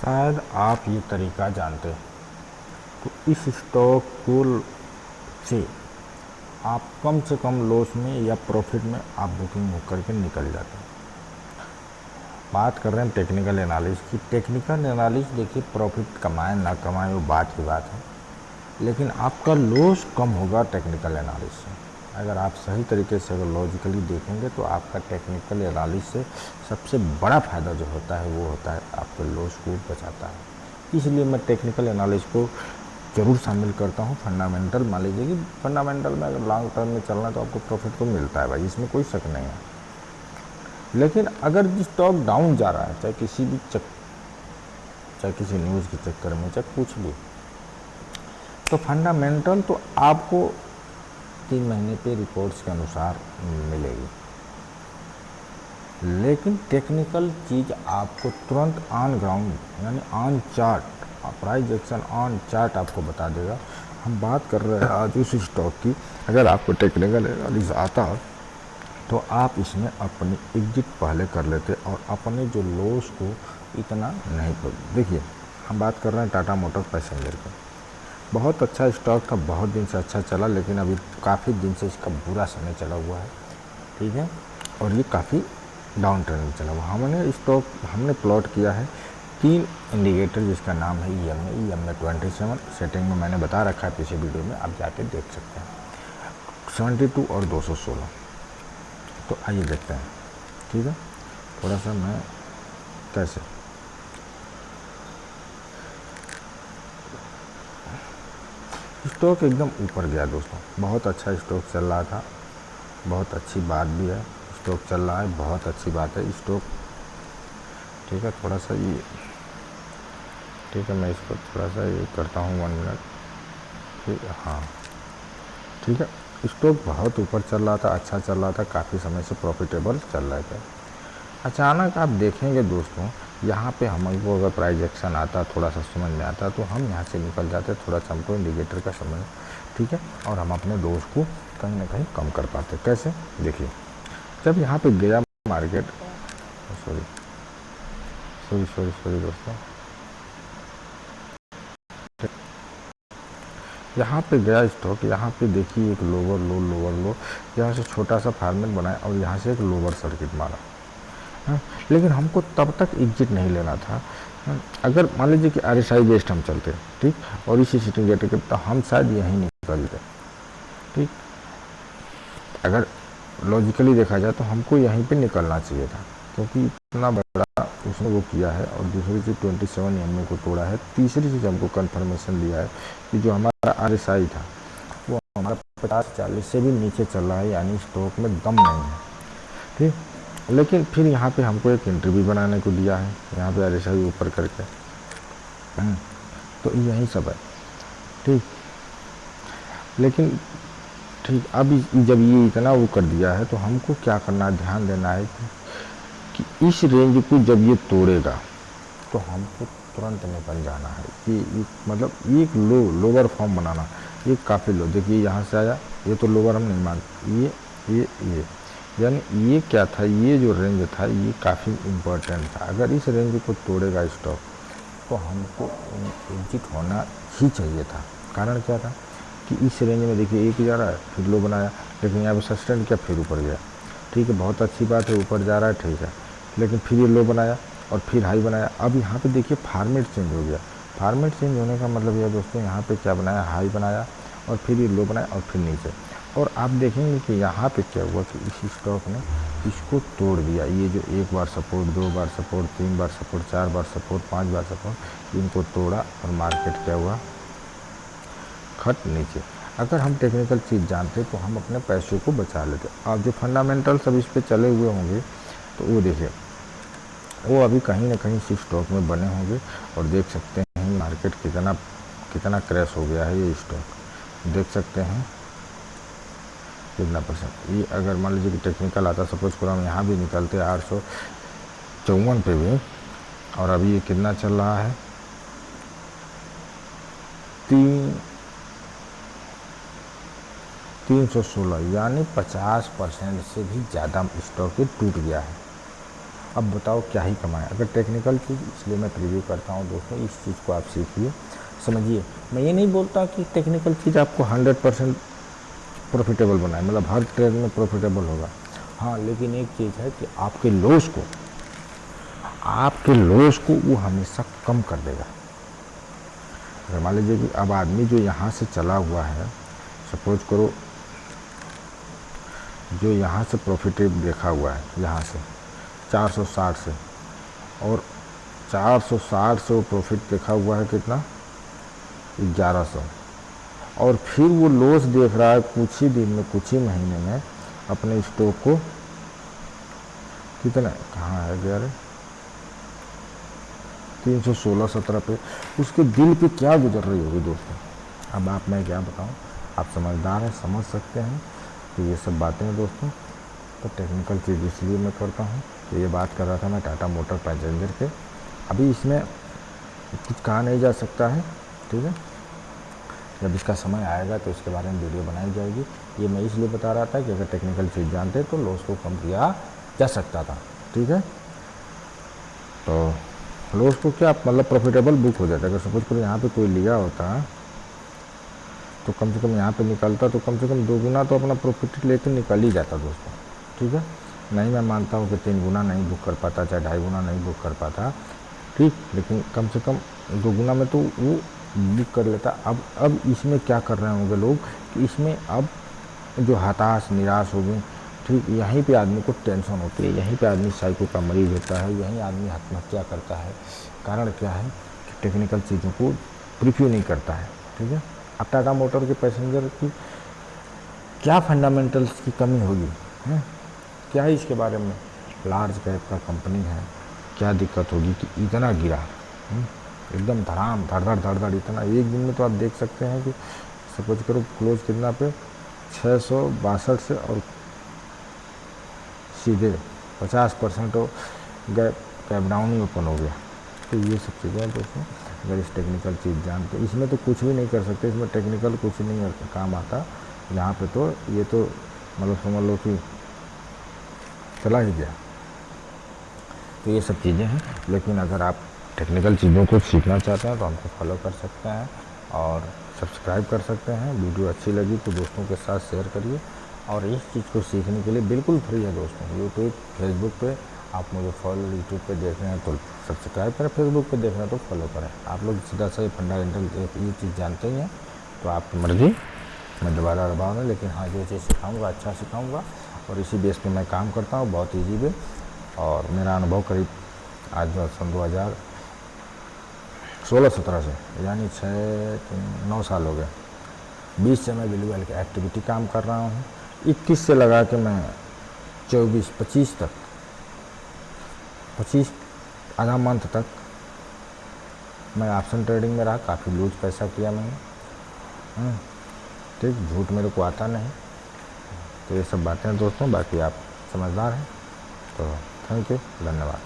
शायद आप ये तरीका जानते हैं। तो इस स्टॉक को से आप कम से कम लॉस में या प्रॉफिट में आप बुकिंग होकर के निकल जाते हैं। बात कर रहे हैं टेक्निकल एनालिसिस की। टेक्निकल एनालिसिस देखिए, प्रॉफिट कमाए ना कमाए वो बात की बात है, लेकिन आपका लॉस कम होगा टेक्निकल एनालिसिस से। अगर आप सही तरीके से अगर लॉजिकली देखेंगे तो आपका टेक्निकल एनालिसिस से सबसे बड़ा फ़ायदा जो होता है वो होता है आपके लॉस को बचाता है। इसलिए मैं टेक्निकल एनालिसिस को ज़रूर शामिल करता हूँ। फंडामेंटल मान लीजिए कि फंडामेंटल में अगर लॉन्ग टर्म में चलना है तो आपको प्रॉफिट तो मिलता है भाई, इसमें कोई शक नहीं है। लेकिन अगर स्टॉक डाउन जा रहा है, चाहे किसी न्यूज़ के चक्कर में, चाहे कुछ भी, तो फंडामेंटल तो आपको 3 महीने पे रिपोर्ट्स के अनुसार मिलेगी, लेकिन टेक्निकल चीज़ आपको तुरंत ऑन ग्राउंड यानी on chart, price action on chart आपको बता देगा। हम बात कर रहे हैं आज उस स्टॉक की। अगर आपको टेक्निकल एनालिसिस आता है तो आप इसमें अपनी एग्जिट पहले कर लेते और अपने जो लॉस को इतना नहीं कर। देखिए, हम बात कर रहे हैं टाटा मोटर पैसेंजर की। बहुत अच्छा स्टॉक था, बहुत दिन से अच्छा चला, लेकिन अभी काफ़ी दिन से इसका बुरा समय चला हुआ है, ठीक है, और ये काफ़ी डाउन ट्रेंड में चला हुआ। हमने प्लॉट किया है 3 इंडिकेटर जिसका नाम है EMA 27 सेटिंग में मैंने बता रखा है पिछले वीडियो में, आप जाके देख सकते हैं, 72 और 216। तो आइए देखते हैं, ठीक है। थोड़ा सा मैं कैसे स्टॉक एकदम ऊपर गया दोस्तों, बहुत अच्छा स्टॉक चल रहा था, बहुत अच्छी बात भी है, स्टॉक चल रहा है, बहुत अच्छी बात है स्टॉक, ठीक है। थोड़ा सा ये, ठीक है, मैं इसको थोड़ा सा ये करता हूँ 1 मिनट, ठीक है, हाँ, ठीक है। स्टॉक बहुत ऊपर चल रहा था, अच्छा चल रहा था, काफ़ी समय से प्रॉफिटेबल चल रहे थे। अचानक आप देखेंगे दोस्तों, यहाँ पे हमको अगर प्राइस एक्शन आता, थोड़ा सा समझ में आता, तो हम यहाँ से निकल जाते, थोड़ा सा हमको इंडिकेटर का समझ, ठीक है, और हम अपने लॉस को कहीं ना कहीं कम कर पाते। कैसे? देखिए, जब यहाँ पे गया market, sorry sorry sorry sorry दोस्तों, यहाँ पे गया स्टॉक, यहाँ पे देखिए एक लोअर लो, लोअर लो, यहाँ से छोटा सा फार्मेट बनाया और यहाँ से एक लोअर सर्किट मारा, हाँ। लेकिन हमको तब तक एग्जिट नहीं लेना था, हाँ। अगर मान लीजिए कि RSI बेस्ड हम चलते, ठीक, और इसी सिटिंग गेट के, तो हम शायद यहीं निकलते, ठीक। अगर लॉजिकली देखा जाए तो हमको यहीं पे निकलना चाहिए था, क्योंकि इतना बड़ा उसने वो किया है। और दूसरी चीज़ 27 EMA को तोड़ा है। तीसरी चीज़ हमको कंफर्मेशन दिया है कि जो हमारा RSI था वो हमारा 50-40 से भी नीचे चल रहा है, यानी स्टॉक में दम नहीं है, ठीक। लेकिन फिर यहाँ पे हमको एक एंट्री भी बनाने को दिया है, यहाँ पे RSI ऊपर करके, तो यही सब है, ठीक। लेकिन ठीक, अभी जब ये इतना वो कर दिया है तो हमको क्या करना है, ध्यान देना है कि इस रेंज को जब ये तोड़ेगा तो हमको तुरंत निकल जाना है। ये मतलब एक लोअर फॉर्म बनाना, ये काफ़ी लो। देखिए यहाँ से आया, ये तो लोअर हम नहीं मानते, ये यानी ये क्या था, ये जो रेंज था ये काफ़ी इम्पोर्टेंट था। अगर इस रेंज को तोड़ेगा स्टॉक तो हमको एग्जिट होना ही चाहिए था। कारण क्या था कि इस रेंज में देखिए एक जा रहा है, फिर लो बनाया, लेकिन यहाँ पे सस्टेन किया, फिर ऊपर गया, ठीक है, बहुत अच्छी बात है, ऊपर जा रहा है, ठीक है, लेकिन फिर ये लो बनाया और फिर हाई बनाया। अब यहाँ पे देखिए फार्मेट चेंज हो गया। फार्मेट चेंज होने का मतलब यह दोस्तों, यहाँ पे क्या बनाया, हाई बनाया और फिर ये लो बनाया और फिर नीचे। और आप देखेंगे कि यहाँ पे क्या हुआ कि इस स्टॉक ने इसको तोड़ दिया। ये जो एक बार सपोर्ट, 2 बार सपोर्ट, 3 बार सपोर्ट, 4 बार सपोर्ट, 5 बार सपोर्ट, इनको तोड़ा और मार्केट क्या हुआ, खट नीचे। अगर हम टेक्निकल चीज़ जानते तो हम अपने पैसों को बचा लेते। अब जो फंडामेंटल सब इस पे चले हुए होंगे तो वो देखिए, वो अभी कहीं ना कहीं इस स्टॉक में बने होंगे। और देख सकते हैं मार्केट कितना कितना क्रैश हो गया है, ये स्टॉक देख सकते हैं कितना %। ये अगर मान लीजिए कि टेक्निकल आता, सपोज करो हम यहाँ भी निकलते 854 पे भी, और अभी ये कितना चल रहा है, 316, यानी 50% से भी ज़्यादा स्टॉक टूट गया है। अब बताओ क्या ही कमाएं। अगर टेक्निकल चीज़, इसलिए मैं प्रीव्यू करता हूँ दोस्तों, इस चीज़ को आप सीखिए, समझिए। मैं ये नहीं बोलता कि टेक्निकल चीज़ आपको 100% प्रॉफिटेबल बनाए, मतलब हर ट्रेड में प्रॉफिटेबल होगा। हाँ, लेकिन एक चीज़ है कि आपके लॉस को वो हमेशा कम कर देगा। अगर मान लीजिए कि अब आदमी जो यहाँ से चला हुआ है, सपोज करो जो यहाँ से प्रॉफिटेबल देखा हुआ है, यहाँ से 460 से, और 460 से वो प्रॉफिट देखा हुआ है कितना, 1100, और फिर वो लॉस देख रहा है कुछ ही दिन में, कुछ ही महीने में अपने स्टॉक को कितना, कहाँ है गया, 316-17 पे, उसके दिल पे क्या गुजर रही होगी दोस्तों। अब मैं क्या बताऊं, आप समझदार हैं, समझ सकते हैं कि ये सब बातें हैं दोस्तों। तो टेक्निकल चीज़ इसलिए मैं करता हूँ कि ये बात कर रहा था मैं टाटा मोटर पैसेंजर के। अभी इसमें कुछ कहा नहीं जा सकता है, ठीक है, जब इसका समय आएगा तो इसके बारे में वीडियो बनाई जाएगी। ये मैं इसलिए बता रहा था कि अगर टेक्निकल चीज़ जानते तो लॉस को कम किया जा सकता था, ठीक है। तो लॉस को क्या मतलब प्रॉफिटेबल बुक हो जाता है। अगर सपोज करो यहाँ पे कोई लिया होता तो कम से कम यहाँ पे निकलता तो कम से कम 2 गुना तो अपना प्रॉफिट लेके निकल ही जाता दोस्तों, ठीक है। नहीं, मैं मानता हूँ कि 3 गुना नहीं बुक कर पाता, चाहे 2.5 गुना नहीं बुक कर पाता, ठीक, लेकिन कम से कम 2 गुना में तो वो बुक कर लेता। अब इसमें क्या कर रहे होंगे लोग कि इसमें अब जो हताश निराश हो गए, ठीक, यहीं पे आदमी को टेंशन होती है, यहीं पे आदमी साइको का मरीज होता है, यहीं आदमी आत्महत्या करता है। कारण क्या है कि टेक्निकल चीज़ों को प्रिव्यू नहीं करता है, ठीक है। अब टाटा मोटर के पैसेंजर की क्या फंडामेंटल्स की कमी होगी, है क्या है इसके बारे में, लार्ज कैप का कंपनी है, क्या दिक्कत होगी कि इतना गिरा, एकदम धड़ाम धड़ इतना एक दिन में। तो आप देख सकते हैं कि सपोज करो क्लोज कितना पे 662 से, और सीधे 50% कैप डाउन ही ओपन हो गया। तो ये सब चीज़ें हैं दोस्तों, अगर इस टेक्निकल चीज़ जानते, इसमें तो कुछ भी नहीं कर सकते, इसमें टेक्निकल कुछ नहीं काम आता यहाँ पे। तो ये तो मतलब समझ लो कि चला ही गया। तो ये सब चीज़ें हैं, लेकिन अगर आप टेक्निकल चीज़ों को सीखना चाहते हैं तो हमको फॉलो कर सकते हैं और सब्सक्राइब कर सकते हैं। वीडियो अच्छी लगी तो दोस्तों के साथ शेयर करिए, और इस चीज़ को सीखने के लिए बिल्कुल फ्री है दोस्तों। यूट्यूब, फेसबुक पे आप मुझे फॉलो, यूट्यूब पे देख रहे हैं तो सब्सक्राइब करें, फेसबुक पे देख रहे हैं तो फॉलो करें। आप लोग सीधा सा फंडामेंटल ये चीज़ जानते ही हैं, तो आपकी मर्ज़ी, मैं दोबारा दबाऊँ नहीं, लेकिन हाँ जो चीज़ सिखाऊँगा अच्छा सिखाऊँगा, और इसी बेस पे मैं काम करता हूँ, बहुत ईजी वे। और मेरा अनुभव करीब आज सन 2016-17 से, यानी 9 साल हो गए। 20 से मैं वैल्यू की एक्टिविटी काम कर रहा हूँ, 21 से लगा के मैं 24-25 तक, 25 आधा मंथ तक मैं ऑप्शन ट्रेडिंग में रहा। काफ़ी लूज पैसा किया मैंने, ठीक, झूठ मेरे को आता नहीं। तो ये सब बातें हैं दोस्तों, बाकी आप समझदार हैं। तो थैंक यू, धन्यवाद।